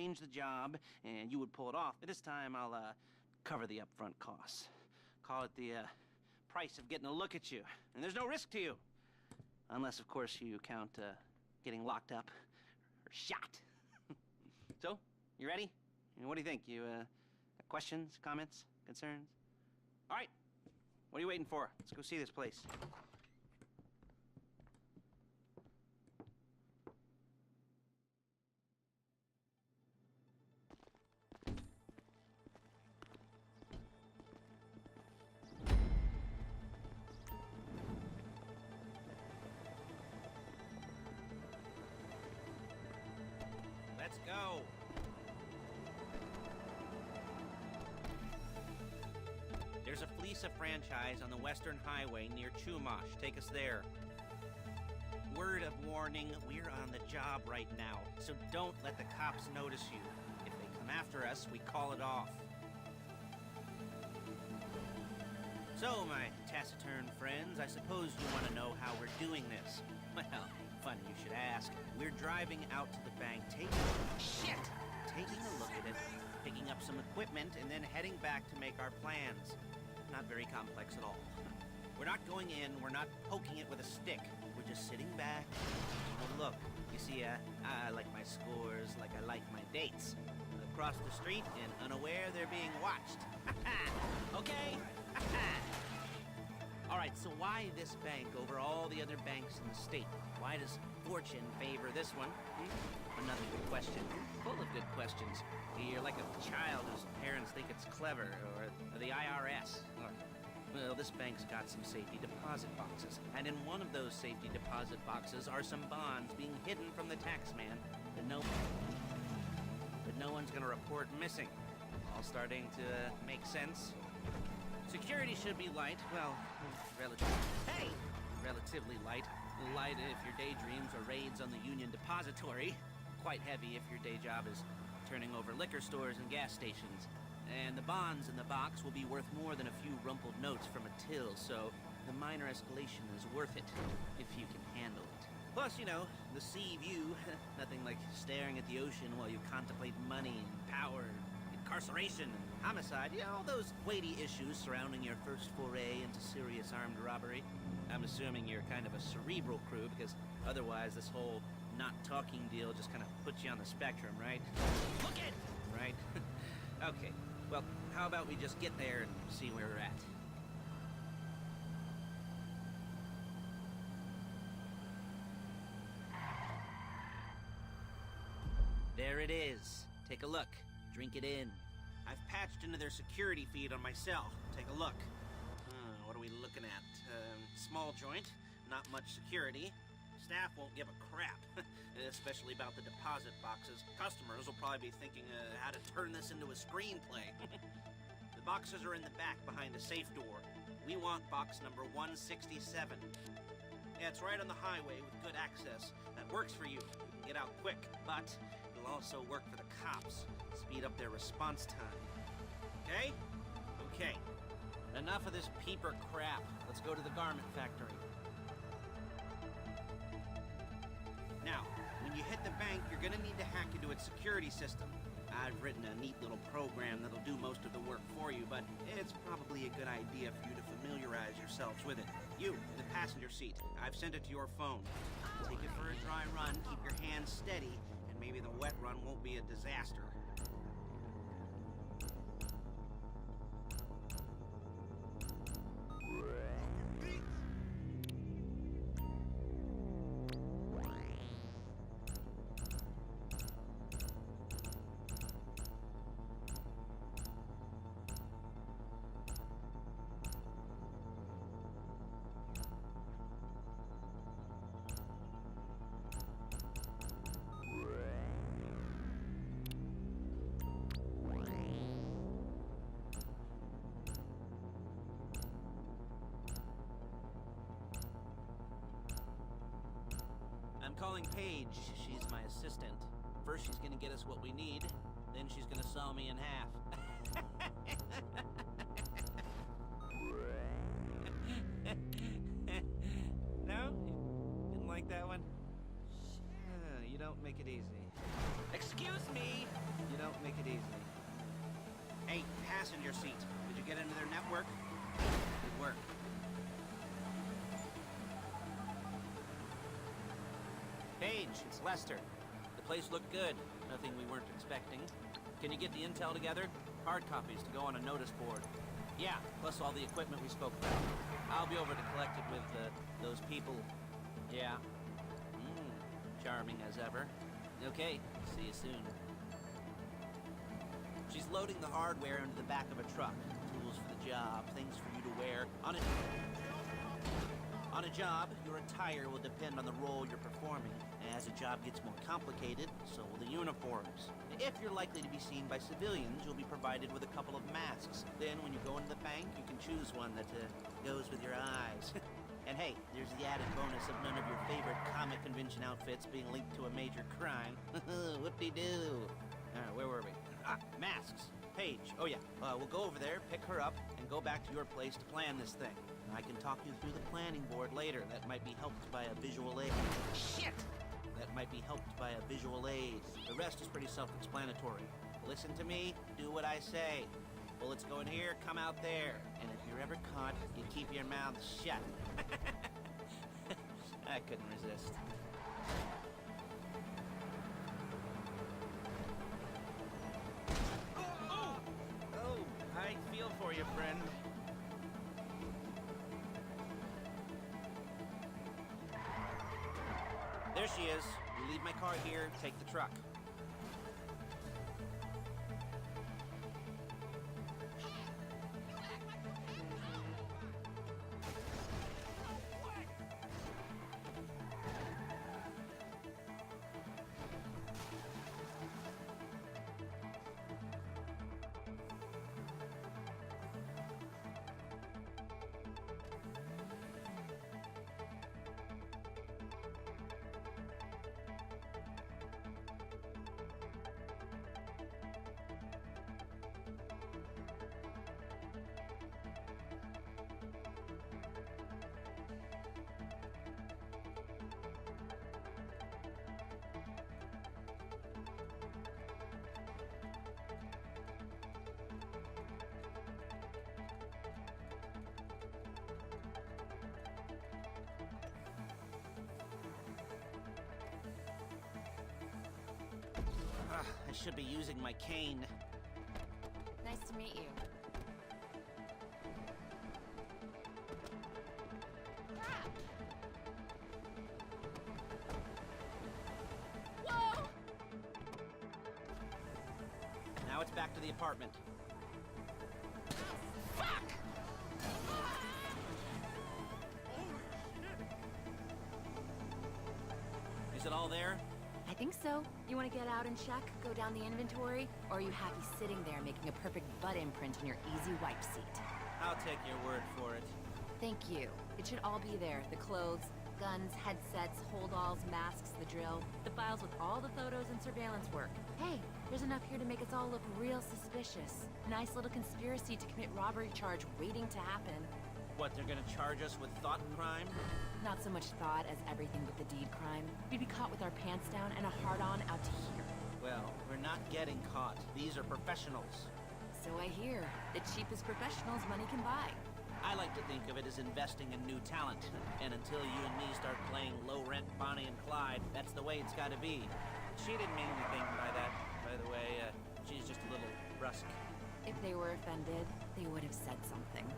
change the job, and you would pull it off. But this time, I'll cover the upfront costs. Call it the price of getting a look at you. And there's no risk to you. Unless, of course, you count getting locked up or shot. So, you ready? What do you think? You got questions, comments, concerns? All right. What are you waiting for? Let's go see this place. Let's go. There's a Fleeca franchise on the Western Highway near Chumash. Take us there. Word of warning, we're on the job right now, so don't let the cops notice you. If they come after us, we call it off. So, my taciturn friends, I suppose you want to know how we're doing this. Well, funny you should ask. We're driving out to the bank, taking a look at it, picking up some equipment, and then heading back to make our plans. Not very complex at all. We're not going in, we're not poking it with a stick. We're just sitting back, taking a look. You see, I like my scores like I like my dates. Across the street and unaware they're being watched. Okay? All right, so why this bank over all the other banks in the state? Why does fortune favor this one? Another good question. Full of good questions. You're like a child whose parents think it's clever, or the IRS. Well, this bank's got some safety deposit boxes, and in one of those safety deposit boxes are some bonds being hidden from the tax man that no one's gonna report missing. All starting to make sense. Security should be light, well, relatively light. Light if your daydreams are raids on the Union Depository. Quite heavy if your day job is turning over liquor stores and gas stations. And the bonds in the box will be worth more than a few rumpled notes from a till, so the minor escalation is worth it, if you can handle it. Plus, you know, the sea view, nothing like staring at the ocean while you contemplate money and power, incarceration and homicide, you know, all those weighty issues surrounding your first foray into serious armed robbery. I'm assuming you're kind of a cerebral crew, because otherwise this whole not talking deal just kind of puts you on the spectrum, right? Look it! Right? Okay, well, how about we just get there and see where we're at? There it is. Take a look. Drink it in. I've patched into their security feed on my cell. Take a look. What are we looking at? Small joint, not much security. Staff won't give a crap, especially about the deposit boxes. Customers will probably be thinking how to turn this into a screenplay. The boxes are in the back behind the safe door. We want box number 167. Yeah, it's right on the highway with good access. That works for you. You can get out quick, but it'll also work for the cops. Speed up their response time. Okay? Okay. Enough of this peeper crap. Let's go to the garment factory. Now, when you hit the bank, you're gonna need to hack into its security system. I've written a neat little program that'll do most of the work for you, but it's probably a good idea for you to familiarize yourselves with it. You, in the passenger seat, I've sent it to your phone. Take it for a dry run, keep your hands steady, and maybe the wet run won't be a disaster. I'm calling Paige. She's my assistant. First she's gonna get us what we need, then she's gonna saw me in half. No? You didn't like that one? You don't make it easy. Excuse me! crazy. Hey, passenger seat. Did you get into their network? Good work. Paige, it's Lester. The place looked good. Nothing we weren't expecting. Can you get the intel together? Hard copies to go on a notice board. Yeah, plus all the equipment we spoke about. I'll be over to collect it with those people. Yeah. Charming as ever. Okay, see you soon. She's loading the hardware into the back of a truck. Tools for the job, things for you to wear. On a job, your attire will depend on the role you're performing. As a job gets more complicated, so will the uniforms. If you're likely to be seen by civilians, you'll be provided with a couple of masks. Then when you go into the bank, you can choose one that goes with your eyes. And hey, there's the added bonus of none of your favorite comic convention outfits being linked to a major crime. Whoop-de-doo. Where were we? Masks. Paige. Oh yeah, we'll go over there, pick her up, and go back to your place to plan this thing. I can talk you through the planning board later. That might be helped by a visual aid. Shit! That might be helped by a visual aid. The rest is pretty self-explanatory. Listen to me, do what I say. Bullets go in here, come out there. And if you're ever caught, you keep your mouth shut. I couldn't resist. Oh, I feel for you, friend. There she is. You leave my car here, take the truck. I should be using my cane. Nice to meet you. Crap! Whoa! Now it's back to the apartment. Fuck! Is it all there? I think so. You want to get out and check, go down the inventory, or are you happy sitting there making a perfect butt imprint on your easy wipe seat? I'll take your word for it. Thank you. It should all be there. The clothes, guns, headsets, holdalls, masks, the drill, the files with all the photos and surveillance work. Hey, there's enough here to make us all look real suspicious. Nice little conspiracy to commit robbery charge waiting to happen. What, they're gonna charge us with thought crime? Not so much thought as everything but the deed crime. We'd be caught with our pants down and a hard-on out to here. Well, we're not getting caught. These are professionals. So I hear. The cheapest professionals money can buy. I like to think of it as investing in new talent. And until you and me start playing low-rent Bonnie and Clyde, that's the way it's gotta be. She didn't mean anything by that, by the way. She's just a little brusque. If they were offended, they would have said something.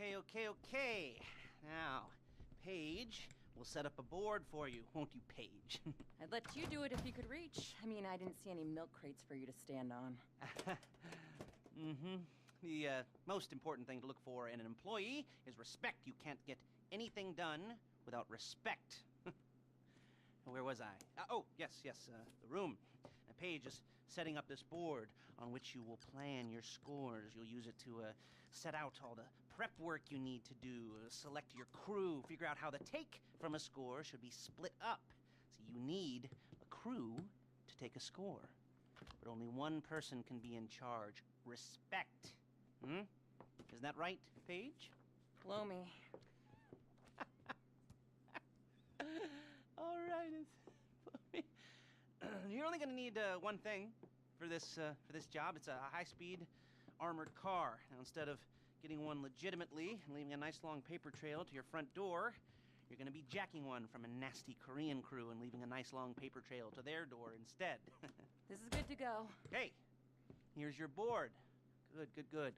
Okay. Now, Paige will set up a board for you, won't you, Paige? I'd let you do it if you could reach. I mean, I didn't see any milk crates for you to stand on. The most important thing to look for in an employee is respect. You can't get anything done without respect. Where was I? Yes, the room. Paige is setting up this board on which you will plan your scores. You'll use it to set out all the prep work you need to do, select your crew, figure out how the take from a score should be split up. So you need a crew to take a score. But only one person can be in charge. Respect. Isn't that right, Paige? Blow me. All right. You're only going to need one thing for this job. It's a high-speed armored car. Now, instead of getting one legitimately and leaving a nice long paper trail to your front door, you're going to be jacking one from a nasty Korean crew and leaving a nice long paper trail to their door instead. This is good to go. Hey, here's your board. Good.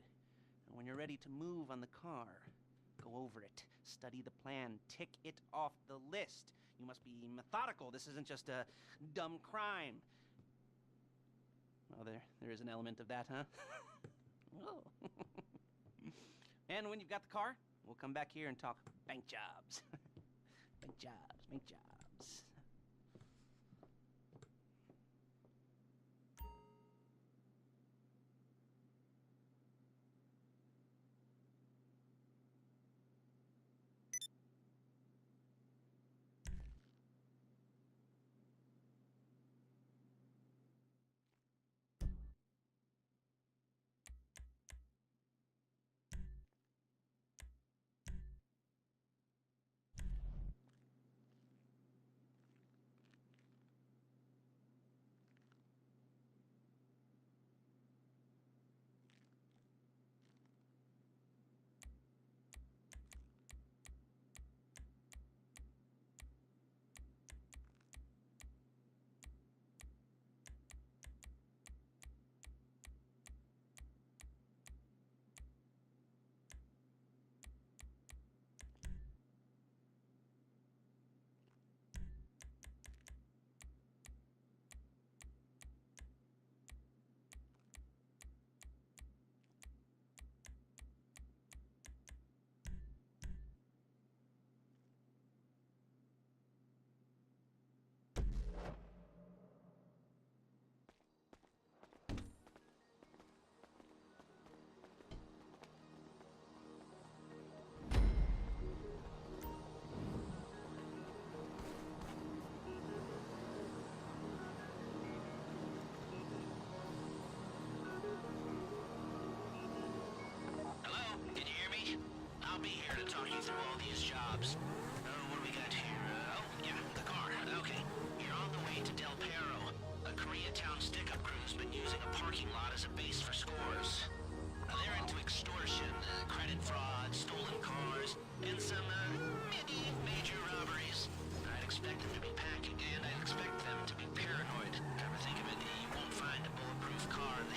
And when you're ready to move on the car, go over it, study the plan, tick it off the list. You must be methodical. This isn't just a dumb crime. Well, there is an element of that, huh? Oh. And when you've got the car, we'll come back here and talk bank jobs. Bank jobs. I'll be here to talk you through all these jobs. What do we got here? The car. Okay. You're on the way to Del Perro. A Koreatown stick-up crew's been using a parking lot as a base for scores. They're into extortion, credit fraud, stolen cars, and some, major robberies. I'd expect them to be packing, and I'd expect them to be paranoid. Come to think of it, you won't find a bulletproof car in